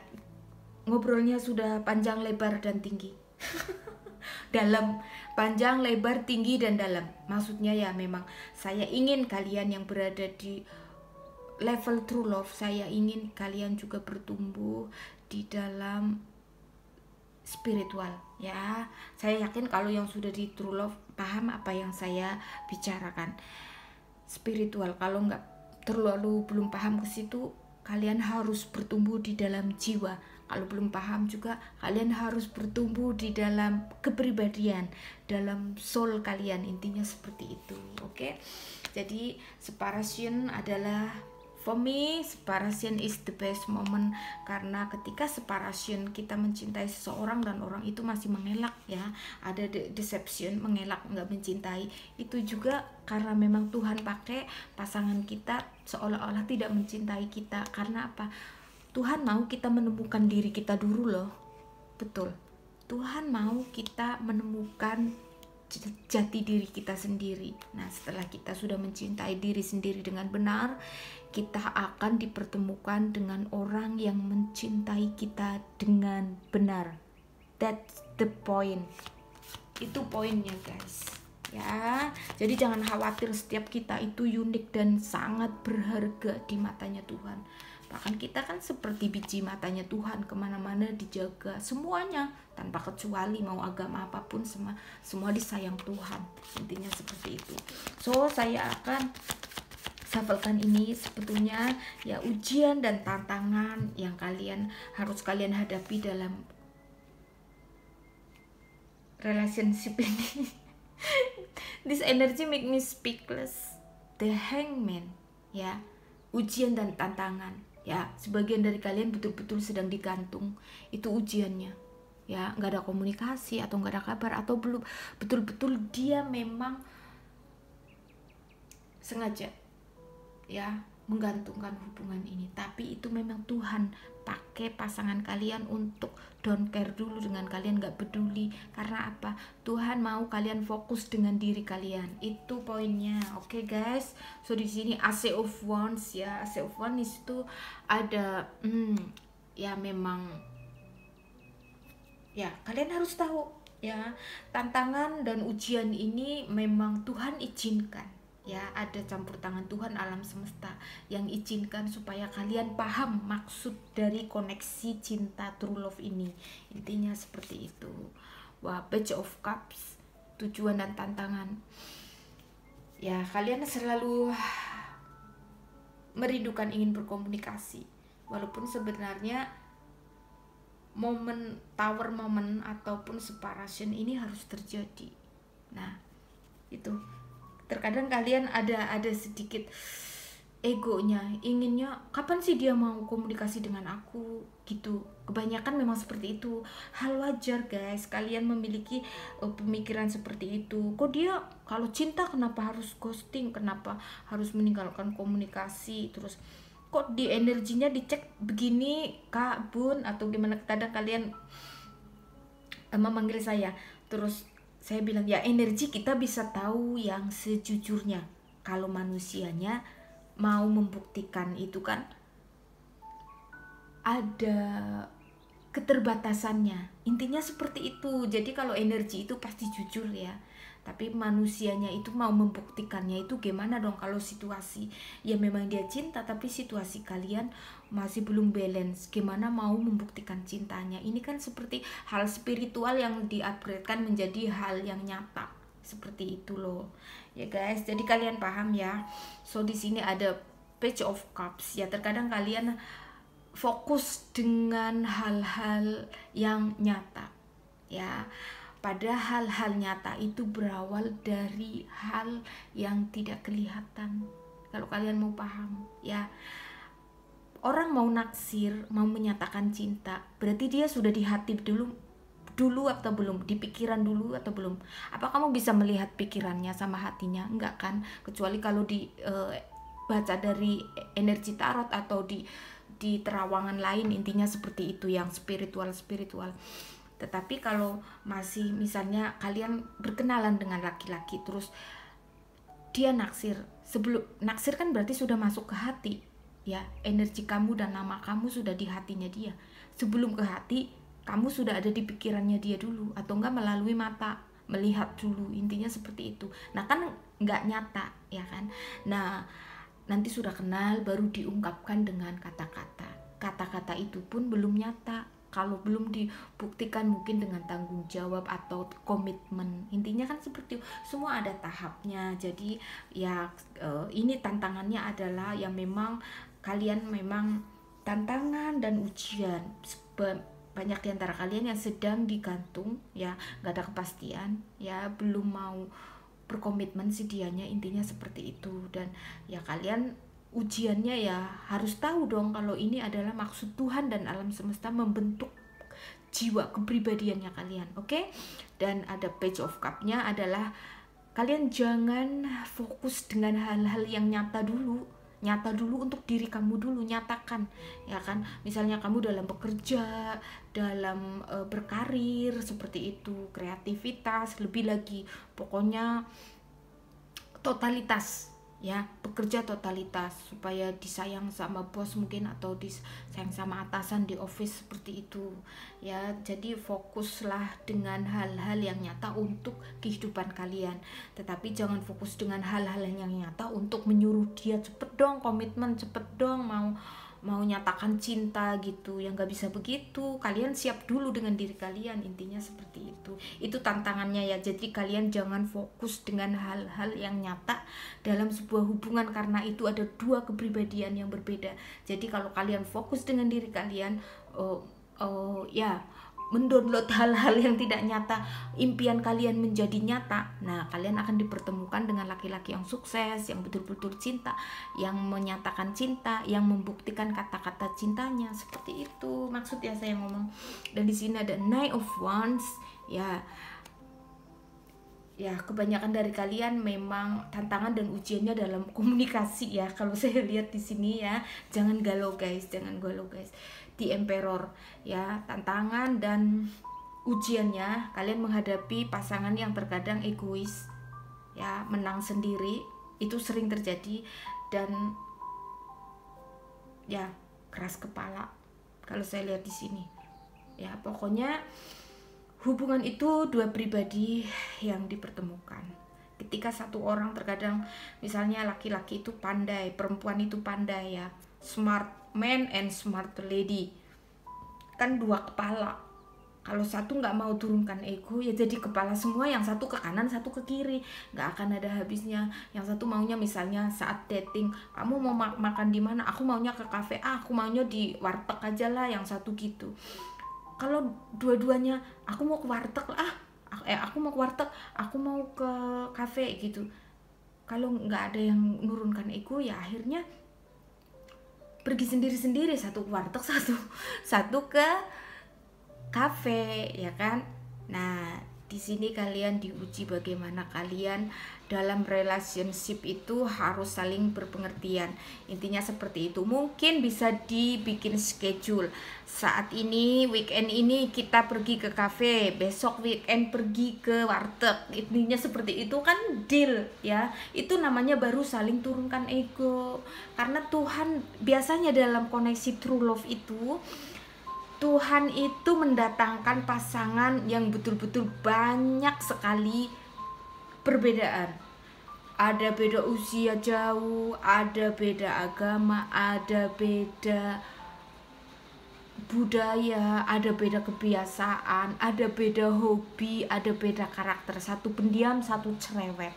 ngobrolnya sudah panjang, lebar, dan tinggi. Dalam, panjang, lebar, tinggi, dan dalam. Maksudnya ya memang saya ingin kalian yang berada di level true love, saya ingin kalian juga bertumbuh di dalam spiritual ya. Saya yakin kalau yang sudah di true love paham apa yang saya bicarakan. Spiritual, kalau nggak belum paham ke situ, kalian harus bertumbuh di dalam jiwa. Kalau belum paham juga, kalian harus bertumbuh di dalam kepribadian, dalam soul kalian, intinya seperti itu. Oke? Jadi separation adalah, for me, separation is the best moment. Karena ketika separation, kita mencintai seseorang dan orang itu masih mengelak ya, ada deception, mengelak, nggak mencintai. Itu juga karena memang Tuhan pakai pasangan kita seolah-olah tidak mencintai kita. Karena apa? Tuhan mau kita menemukan diri kita dulu loh. Betul, Tuhan mau kita menemukan jati diri kita sendiri. Nah, setelah kita sudah mencintai diri sendiri dengan benar, kita akan dipertemukan dengan orang yang mencintai kita dengan benar. That's the point. Itu poinnya guys ya. Jadi jangan khawatir, setiap kita itu unik dan sangat berharga di matanya Tuhan. Bahkan kita kan seperti biji matanya Tuhan, kemana-mana dijaga, semuanya tanpa kecuali, mau agama apapun, semua disayang Tuhan, intinya seperti itu. So saya akan shufflekan ini sebetulnya ya ujian dan tantangan yang harus kalian hadapi dalam relationship ini. This energy make me speechless. The Hangman ya, ujian dan tantangan. Ya, sebagian dari kalian betul-betul sedang digantung, itu ujiannya ya, nggak ada komunikasi atau nggak ada kabar, atau belum betul-betul dia memang sengaja ya menggantungkan hubungan ini. Tapi itu memang Tuhan pakai pasangan kalian untuk don't care dulu dengan kalian, nggak peduli. Karena apa? Tuhan mau kalian fokus dengan diri kalian, itu poinnya. Oke guys, so di sini Ace of Wands ya, Ace of Wands itu ada ya memang ya kalian harus tahu ya, tantangan dan ujian ini memang Tuhan izinkan ya, ada campur tangan Tuhan, alam semesta yang izinkan supaya kalian paham maksud dari koneksi cinta true love ini, intinya seperti itu. Wah, Page of Cups, tujuan dan tantangan ya, kalian selalu merindukan, ingin berkomunikasi, walaupun sebenarnya momen tower moment ataupun separation ini harus terjadi. Nah itu, terkadang kalian ada sedikit egonya, inginnya kapan sih dia mau komunikasi dengan aku gitu. Kebanyakan memang seperti itu, hal wajar guys, kalian memiliki pemikiran seperti itu. Kok dia kalau cinta kenapa harus ghosting, kenapa harus meninggalkan komunikasi, terus kok di energinya dicek begini Kak Bun atau gimana. Kadang kalian memanggil saya, terus saya bilang ya, energi kita bisa tahu yang sejujurnya. Kalau manusianya mau membuktikan itu kan ada keterbatasannya, intinya seperti itu. Jadi kalau energi itu pasti jujur ya, Tapi manusianya itu mau membuktikannya itu gimana dong kalau situasi ya memang dia cinta tapi situasi kalian masih belum balance, gimana mau membuktikan cintanya? Ini kan seperti hal spiritual yang di-upgrade-kan menjadi hal yang nyata. Seperti itu loh. Ya guys, jadi kalian paham ya. So di sini ada Page of Cups ya, terkadang kalian fokus dengan hal-hal yang nyata ya, padahal hal nyata itu berawal dari hal yang tidak kelihatan. Kalau kalian mau paham ya, orang mau naksir, mau menyatakan cinta, berarti dia sudah di hati dulu atau belum, di pikiran dulu atau belum. Apa kamu bisa melihat pikirannya sama hatinya? Enggak kan, kecuali kalau baca dari energi tarot atau di terawangan lain, intinya seperti itu yang spiritual. Tetapi kalau masih misalnya kalian berkenalan dengan laki-laki terus dia naksir, sebelum naksir kan berarti sudah masuk ke hati ya, energi kamu dan nama kamu sudah di hatinya dia. Sebelum ke hati, kamu sudah ada di pikirannya dia dulu, atau enggak melalui mata melihat dulu, intinya seperti itu. Nah kan nggak nyata ya kan. Nah nanti sudah kenal baru diungkapkan dengan kata-kata itu pun belum nyata kalau belum dibuktikan mungkin dengan tanggung jawab atau komitmen. Intinya kan seperti itu, semua ada tahapnya. Jadi ya ini tantangannya adalah yang memang kalian memang tantangan dan ujian. Banyak di antara kalian yang sedang digantung ya, nggak ada kepastian ya, belum mau berkomitmen sih dianya, intinya seperti itu. Dan ya kalian ujiannya ya harus tahu dong kalau ini adalah maksud Tuhan dan alam semesta membentuk jiwa kepribadiannya kalian, oke? Dan ada Page of Cup-nya adalah kalian jangan fokus dengan hal-hal yang nyata dulu untuk diri kamu dulu, nyatakan ya kan. Misalnya kamu dalam bekerja, dalam berkarir seperti itu, kreativitas, lebih lagi pokoknya totalitas ya, bekerja totalitas supaya disayang sama bos mungkin, atau disayang sama atasan di office seperti itu ya. Jadi fokuslah dengan hal-hal yang nyata untuk kehidupan kalian, tetapi jangan fokus dengan hal-hal yang nyata untuk menyuruh dia cepet dong komitmen, cepet dong mau nyatakan cinta gitu ya. Nggak bisa begitu, kalian siap dulu dengan diri kalian, intinya seperti itu tantangannya ya. Jadi kalian jangan fokus dengan hal-hal yang nyata dalam sebuah hubungan, karena itu ada dua kepribadian yang berbeda. Jadi kalau kalian fokus dengan diri kalian, ya mendownload hal-hal yang tidak nyata, impian kalian menjadi nyata, nah kalian akan dipertemukan dengan laki-laki yang sukses, yang betul-betul cinta, yang menyatakan cinta, yang membuktikan kata-kata cintanya. Seperti itu maksudnya saya ngomong. Dan di sini ada Knight of Wands ya. Ya kebanyakan dari kalian memang tantangan dan ujiannya dalam komunikasi ya, kalau saya lihat di sini ya. Jangan galau guys. Di Emperor ya, tantangan dan ujiannya kalian menghadapi pasangan yang terkadang egois ya, menang sendiri, itu sering terjadi. Dan ya keras kepala kalau saya lihat di sini ya. Pokoknya hubungan itu dua pribadi yang dipertemukan. Ketika satu orang, terkadang misalnya laki-laki itu pandai, perempuan itu pandai ya, smart man and smart lady, kan dua kepala. Kalau satu nggak mau turunkan ego ya jadi kepala semua, yang satu ke kanan satu ke kiri, nggak akan ada habisnya. Yang satu maunya misalnya saat dating, kamu mau makan di mana, aku maunya ke kafe, aku maunya di warteg aja lah, yang satu gitu. Kalau dua-duanya aku mau ke warteg aku mau ke warteg, aku mau ke kafe gitu, kalau nggak ada yang nurunkan ego ya akhirnya pergi sendiri-sendiri, satu ke warteg, satu ke kafe ya kan. Nah di sini kalian diuji bagaimana kalian dalam relationship itu harus saling berpengertian, intinya seperti itu. Mungkin bisa dibikin schedule, saat ini weekend ini kita pergi ke kafe, besok weekend pergi ke warteg, intinya seperti itu kan, deal ya. Itu namanya baru saling turunkan ego. Karena Tuhan biasanya dalam koneksi true love itu, Tuhan itu mendatangkan pasangan yang betul-betul banyak sekali perbedaan. Ada beda usia jauh, ada beda agama, ada beda budaya, ada beda kebiasaan, ada beda hobi, ada beda karakter. Satu pendiam, satu cerewet.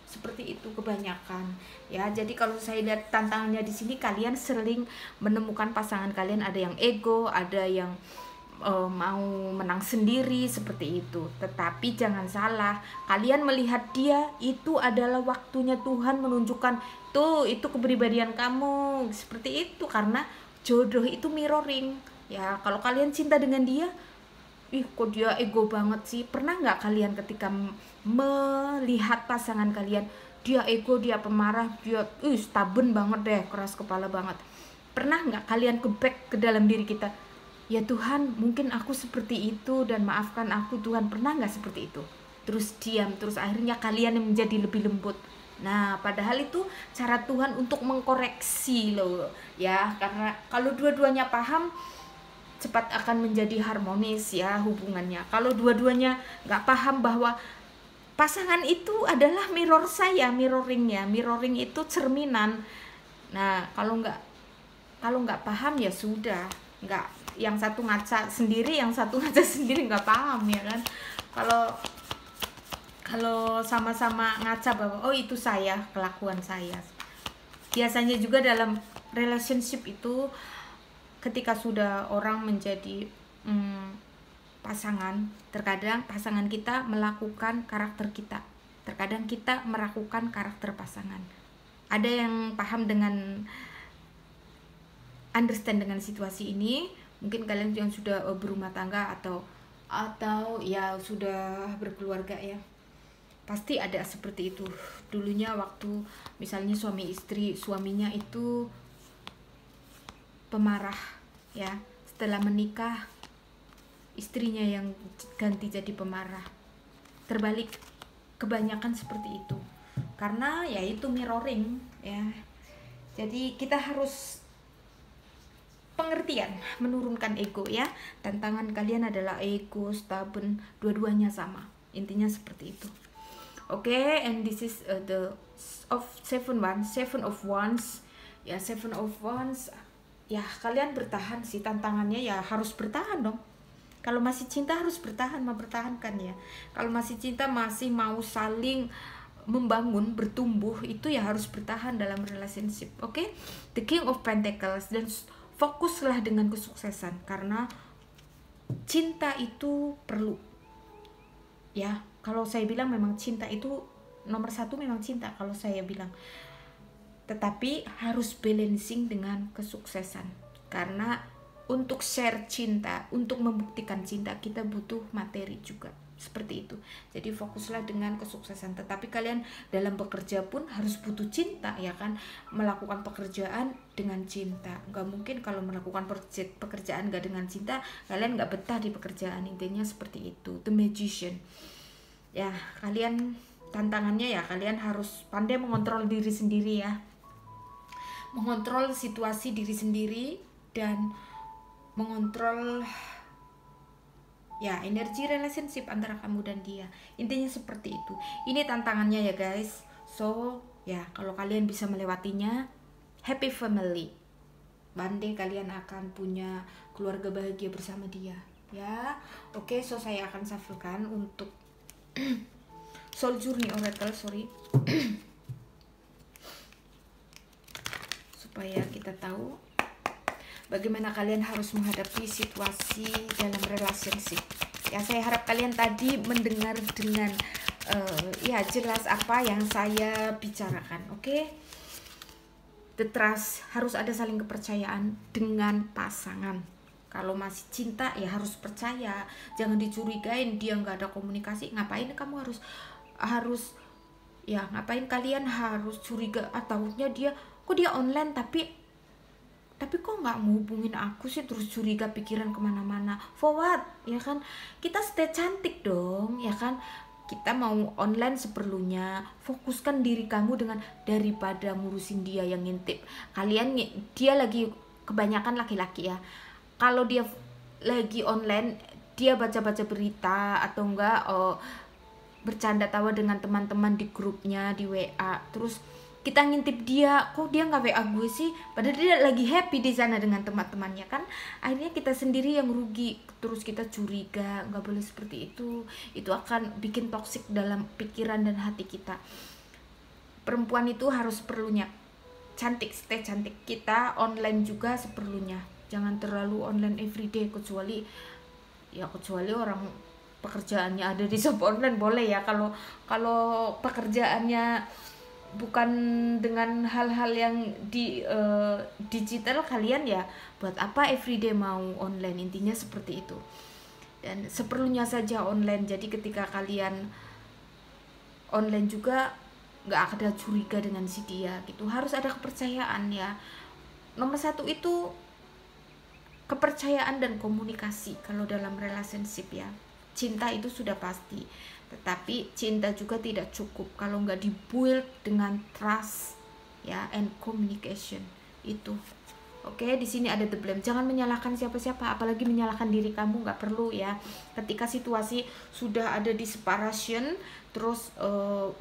Seperti itu kebanyakan. Ya, jadi kalau saya lihat tantangannya di sini, kalian sering menemukan pasangan kalian ada yang ego, ada yang mau menang sendiri seperti itu. Tetapi jangan salah, kalian melihat dia itu adalah waktunya Tuhan menunjukkan tuh itu kepribadian kamu seperti itu, karena jodoh itu mirroring. Ya, kalau kalian cinta dengan dia, ih kok dia ego banget sih. Pernah nggak kalian ketika melihat pasangan kalian, dia ego, dia pemarah, dia stubborn banget deh, keras kepala banget. Pernah nggak kalian back ke dalam diri kita, ya Tuhan, mungkin aku seperti itu dan maafkan aku Tuhan. Pernah nggak seperti itu? Terus diam, terus akhirnya kalian yang menjadi lebih lembut. Nah, padahal itu cara Tuhan untuk mengkoreksi loh, ya. Karena kalau dua-duanya paham, cepat akan menjadi harmonis ya hubungannya. Kalau dua-duanya nggak paham bahwa pasangan itu adalah mirror saya, mirroringnya. Mirroring itu cerminan. Nah, kalau nggak paham ya sudah, nggak, yang satu ngaca sendiri, yang satu ngaca sendiri, nggak paham ya kan. Kalau sama-sama ngaca bahwa oh itu saya, kelakuan saya. Biasanya juga dalam relationship itu, ketika sudah orang menjadi pasangan, terkadang pasangan kita melakukan karakter kita, terkadang kita melakukan karakter pasangan. Ada yang paham dengan understand dengan situasi ini. Mungkin kalian yang sudah berumah tangga atau ya sudah berkeluarga ya, pasti ada seperti itu. Dulunya waktu misalnya suami istri, suaminya itu pemarah ya, setelah menikah istrinya yang ganti jadi pemarah. Terbalik, kebanyakan seperti itu, karena ya itu mirroring ya. Jadi kita harus pengertian, menurunkan ego ya. Tantangan kalian adalah ego, stubborn, dua-duanya sama. Intinya seperti itu. Oke, and this is the seven of wands. Ya, seven of wands. Ya, kalian bertahan sih, tantangannya ya harus bertahan dong. Kalau masih cinta harus bertahan, mempertahankan ya. Kalau masih cinta, masih mau saling membangun, bertumbuh, itu ya harus bertahan dalam relationship. Oke? The King of Pentacles, dan fokuslah dengan kesuksesan, karena cinta itu perlu ya. Kalau saya bilang memang cinta itu nomor satu, memang cinta kalau saya bilang, tetapi harus balancing dengan kesuksesan, karena untuk share cinta, untuk membuktikan cinta, kita butuh materi juga. Seperti itu. Jadi fokuslah dengan kesuksesan. Tetapi kalian dalam bekerja pun harus butuh cinta ya kan. Melakukan pekerjaan dengan cinta. Gak mungkin kalau melakukan pekerjaan gak dengan cinta, kalian gak betah di pekerjaan. Intinya seperti itu. The Magician. Ya, kalian tantangannya ya, kalian harus pandai mengontrol diri sendiri ya. Mengontrol situasi diri sendiri dan mengontrol ya energi relationship antara kamu dan dia. Intinya seperti itu. Ini tantangannya ya guys. So ya, kalau kalian bisa melewatinya, happy family. One day kalian akan punya keluarga bahagia bersama dia ya. Oke, so saya akan shufflekan untuk Soul Journey Oracle, sorry. Supaya kita tahu bagaimana kalian harus menghadapi situasi dalam relationship. Ya, saya harap kalian tadi mendengar dengan ya jelas apa yang saya bicarakan. Oke? The trust, harus ada saling kepercayaan dengan pasangan. Kalau masih cinta ya harus percaya, jangan dicurigain dia nggak ada komunikasi. Ngapain kamu harus ya, ngapain kalian harus curiga ataunya dia kok dia online tapi kok nggak menghubungin aku sih, terus curiga, pikiran kemana-mana. For what? Ya kan, kita stay cantik dong ya kan. Kita mau online seperlunya, fokuskan diri kamu dengan, daripada ngurusin dia yang ngintip. Dia lagi, kebanyakan laki-laki ya, kalau dia lagi online, dia baca-baca berita atau enggak bercanda tawa dengan teman-teman di grupnya di WA, terus kita ngintip dia, kok dia nggak WA gue sih, padahal dia lagi happy di sana dengan teman-temannya kan. Akhirnya kita sendiri yang rugi, terus kita curiga. Nggak boleh seperti itu akan bikin toksik dalam pikiran dan hati kita. Perempuan itu harus perlunya cantik, stay cantik. Kita online juga seperlunya, jangan terlalu online everyday, kecuali orang pekerjaannya ada di shop online boleh ya. Kalau pekerjaannya bukan dengan hal-hal yang di digital, kalian ya buat apa everyday mau online, intinya seperti itu. Dan seperlunya saja online. Jadi ketika kalian online juga nggak ada curiga dengan si dia gitu. Harus ada kepercayaan ya. Nomor satu itu kepercayaan dan komunikasi kalau dalam relationship ya. Cinta itu sudah pasti, tetapi cinta juga tidak cukup kalau nggak dibuild dengan trust ya and communication itu. Oke, di sini ada the blame. Jangan menyalahkan siapa-siapa, apalagi menyalahkan diri kamu, nggak perlu ya. Ketika situasi sudah ada di separation, terus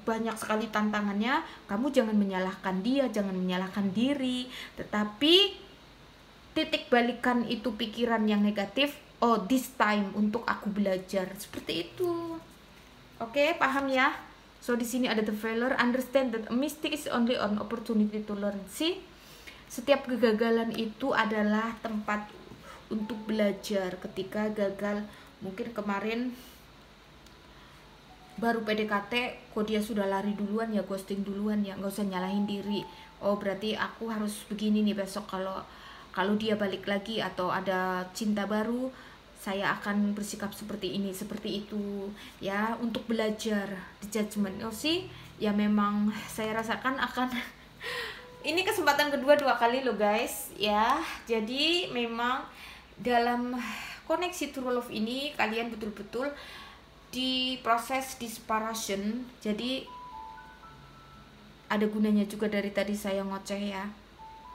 banyak sekali tantangannya, kamu jangan menyalahkan dia, jangan menyalahkan diri, tetapi titik balikan itu pikiran yang negatif. Oh, this time untuk aku belajar, seperti itu. Oke, paham ya? So di sini ada the failure. Understand that a mistake is only an opportunity to learn. See, setiap kegagalan itu adalah tempat untuk belajar. Ketika gagal, mungkin kemarin baru PDKT, kok dia sudah lari duluan ya, ghosting duluan ya, nggak usah nyalahin diri. Oh berarti aku harus begini nih besok, kalau dia balik lagi atau ada cinta baru, saya akan bersikap seperti ini, seperti itu ya, untuk belajar di judgment. Oh sih ya, memang saya rasakan akan ini kesempatan kedua 2 kali loh guys ya. Jadi memang dalam koneksi true love ini kalian betul-betul di proses di separation. Jadi ada gunanya juga dari tadi saya ngoceh ya.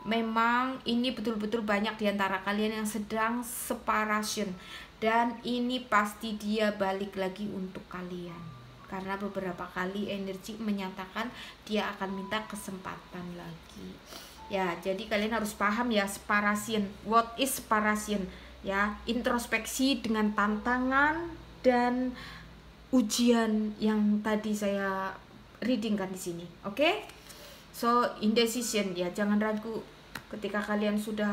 Memang ini betul-betul banyak diantara kalian yang sedang separation, dan ini pasti dia balik lagi untuk kalian, karena beberapa kali energi menyatakan dia akan minta kesempatan lagi ya. Jadi kalian harus paham ya, separation, what is separation ya, introspeksi dengan tantangan dan ujian yang tadi saya reading kan di sini. Oke? So indecision ya, jangan ragu. Ketika kalian sudah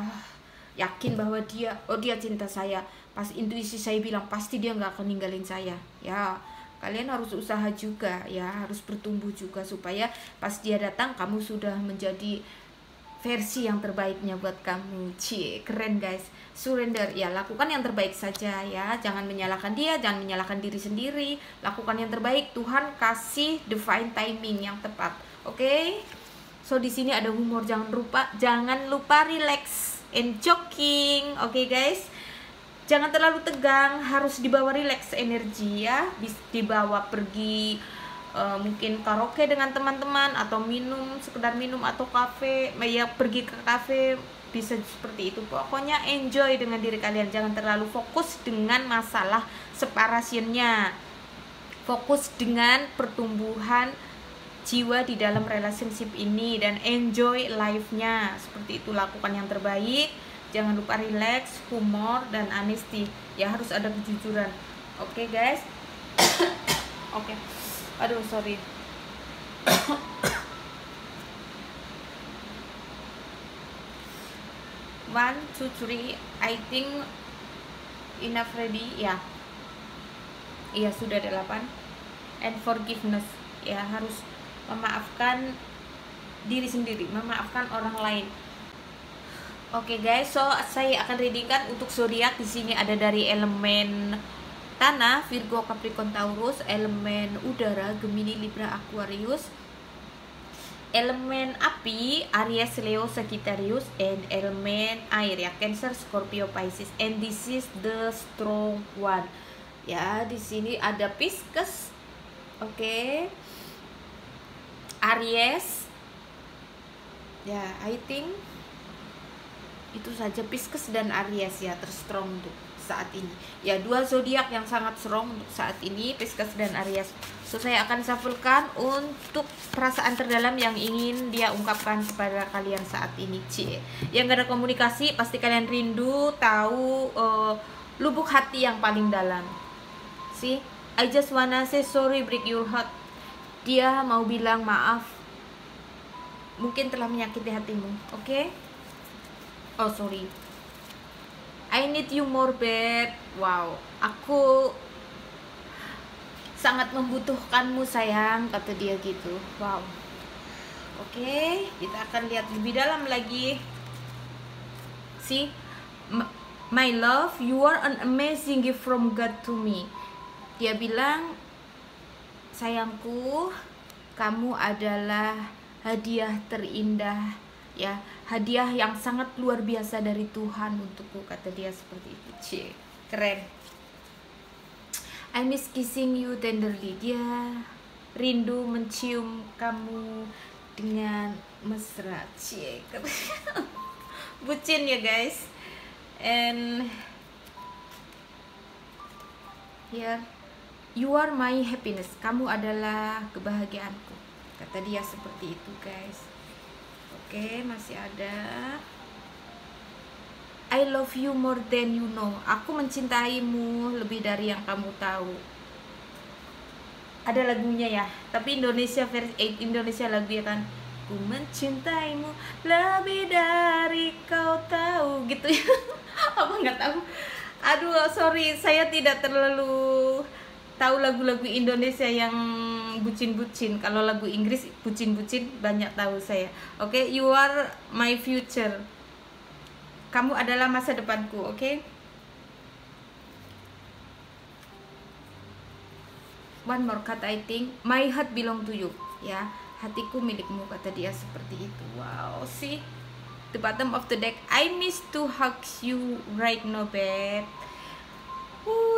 yakin bahwa dia cinta saya, pas intuisi saya bilang pasti dia nggak akan ninggalin saya ya, kalian harus usaha juga ya, harus bertumbuh juga supaya pas dia datang kamu sudah menjadi versi yang terbaiknya buat kamu. Cie, keren guys. Surrender ya, lakukan yang terbaik saja ya, jangan menyalahkan dia, jangan menyalahkan diri sendiri, lakukan yang terbaik. Tuhan kasih divine timing yang tepat. Oke? So di sini ada humor, jangan lupa relax and joking. Oke guys, jangan terlalu tegang, harus dibawa relax energi ya, dibawa pergi mungkin karaoke dengan teman-teman, atau sekedar minum, atau kafe ya, pergi ke kafe, bisa seperti itu. Pokoknya enjoy dengan diri kalian, jangan terlalu fokus dengan masalah separationnya, fokus dengan pertumbuhan jiwa di dalam relationship ini dan enjoy life-nya. Seperti itu, lakukan yang terbaik, jangan lupa relax, humor, dan honesty ya, harus ada kejujuran. Oke guys. Oke. Aduh sorry. 1, 2, 3, I think enough ready ya. Iya sudah 8. And forgiveness ya, harus memaafkan diri sendiri, memaafkan orang lain. Oke guys, so saya akan readingkan untuk zodiak. Di sini ada dari elemen tanah, Virgo, Capricorn, Taurus, elemen udara, Gemini, Libra, Aquarius, elemen api, Aries, Leo, Sagittarius, and elemen air ya, Cancer, Scorpio, Pisces. And this is the strong one ya. Di sini ada Pisces, oke, Aries ya, I think itu saja Pisces dan Aries ya, terstrong tuh saat ini. Ya, dua zodiak yang sangat strong untuk saat ini, Pisces dan Aries. So, saya akan shufflekan untuk perasaan terdalam yang ingin dia ungkapkan kepada kalian saat ini. Cie. Yang gak ada komunikasi, pasti kalian rindu tahu lubuk hati yang paling dalam. See, I just wanna say sorry, break your heart. Dia mau bilang maaf, mungkin telah menyakiti hatimu, oke? Oh, sorry. I need you more, babe. Wow, aku sangat membutuhkanmu, sayang, kata dia gitu. Wow. Oke, kita akan lihat lebih dalam lagi. See, my love, you are an amazing gift from God to me. Dia bilang, sayangku, kamu adalah hadiah terindah, ya, hadiah yang sangat luar biasa dari Tuhan untukku, kata dia seperti itu. Cie, keren. I miss kissing you tenderly. Dia rindu mencium kamu dengan mesra. Cie, keren. Bucin ya guys. And here, you are my happiness. Kamu adalah kebahagiaanku, kata dia seperti itu guys. Oke, masih ada. I love you more than you know. Aku mencintaimu lebih dari yang kamu tahu. Ada lagunya ya, tapi Indonesia versi Indonesia lagu ya kan. Ku mencintaimu lebih dari kau tahu, gitu ya. Apa nggak tahu? Aduh, sorry, saya tidak terlalu tahu lagu-lagu Indonesia yang bucin-bucin. Kalau lagu Inggris bucin-bucin banyak tahu saya. Oke, you are my future. Kamu adalah masa depanku, oke? One more card, I think. My heart belong to you, ya. Hatiku milikmu, kata dia seperti itu. Wow, see? The bottom of the deck. I miss to hug you right now, babe.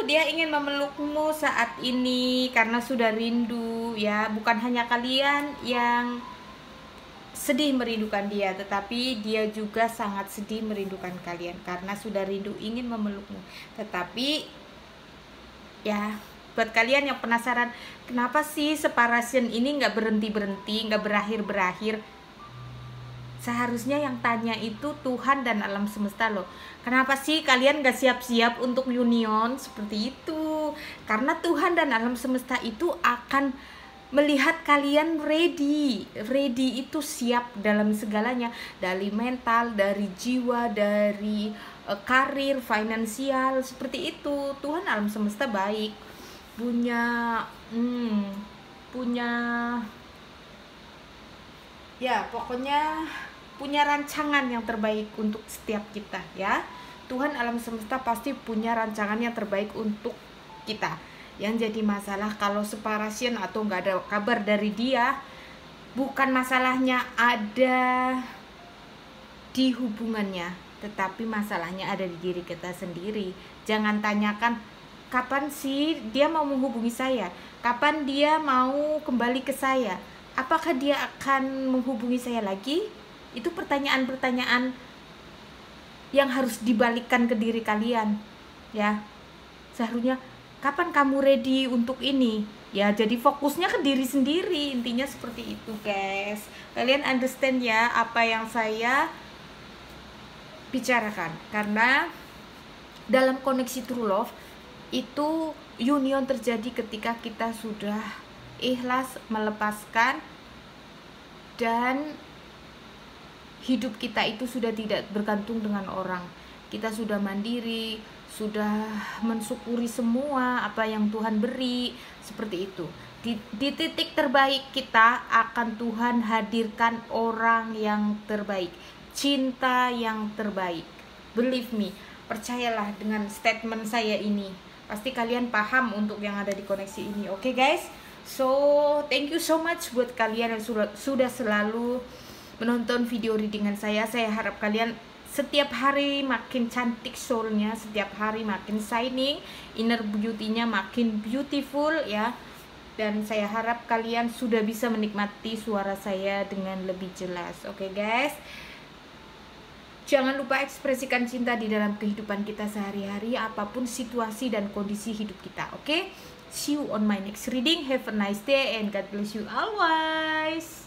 Dia ingin memelukmu saat ini karena sudah rindu, ya. Bukan hanya kalian yang sedih merindukan dia, tetapi dia juga sangat sedih merindukan kalian karena sudah rindu ingin memelukmu. Tetapi ya, buat kalian yang penasaran, kenapa sih separation ini nggak berhenti-berhenti, nggak berakhir-berakhir? Seharusnya yang tanya itu Tuhan dan alam semesta loh. Kenapa sih kalian gak siap-siap untuk union? Seperti itu. Karena Tuhan dan alam semesta itu akan melihat kalian ready. Ready itu siap dalam segalanya. Dari mental, dari jiwa, dari karir, finansial. Seperti itu. Tuhan alam semesta baik. Punya ya, pokoknya punya rancangan yang terbaik untuk setiap kita, ya. Tuhan alam semesta pasti punya rancangan yang terbaik untuk kita. Yang jadi masalah kalau separation atau nggak ada kabar dari dia, bukan masalahnya ada di hubungannya, tetapi masalahnya ada di diri kita sendiri. Jangan tanyakan kapan sih dia mau menghubungi saya, kapan dia mau kembali ke saya, apakah dia akan menghubungi saya lagi. Itu pertanyaan-pertanyaan yang harus dibalikkan ke diri kalian, ya. Seharusnya kapan kamu ready untuk ini, ya. Jadi fokusnya ke diri sendiri, intinya seperti itu guys. Kalian understand ya apa yang saya bicarakan, karena dalam koneksi true love itu union terjadi ketika kita sudah ikhlas melepaskan dan hidup kita itu sudah tidak bergantung dengan orang. Kita sudah mandiri, sudah mensyukuri semua apa yang Tuhan beri, seperti itu. Di titik terbaik kita akan Tuhan hadirkan orang yang terbaik, cinta yang terbaik. Believe me, percayalah dengan statement saya ini. Pasti kalian paham untuk yang ada di koneksi ini. Oke guys? So, thank you so much buat kalian yang sudah selalu menonton video readingan saya. Saya harap kalian setiap hari makin cantik soulnya, setiap hari makin shining, inner beauty-nya makin beautiful, ya. Dan saya harap kalian sudah bisa menikmati suara saya dengan lebih jelas. Oke guys, Jangan lupa ekspresikan cinta di dalam kehidupan kita sehari-hari, apapun situasi dan kondisi hidup kita. Oke? See you on my next reading. Have a nice day and God bless you always.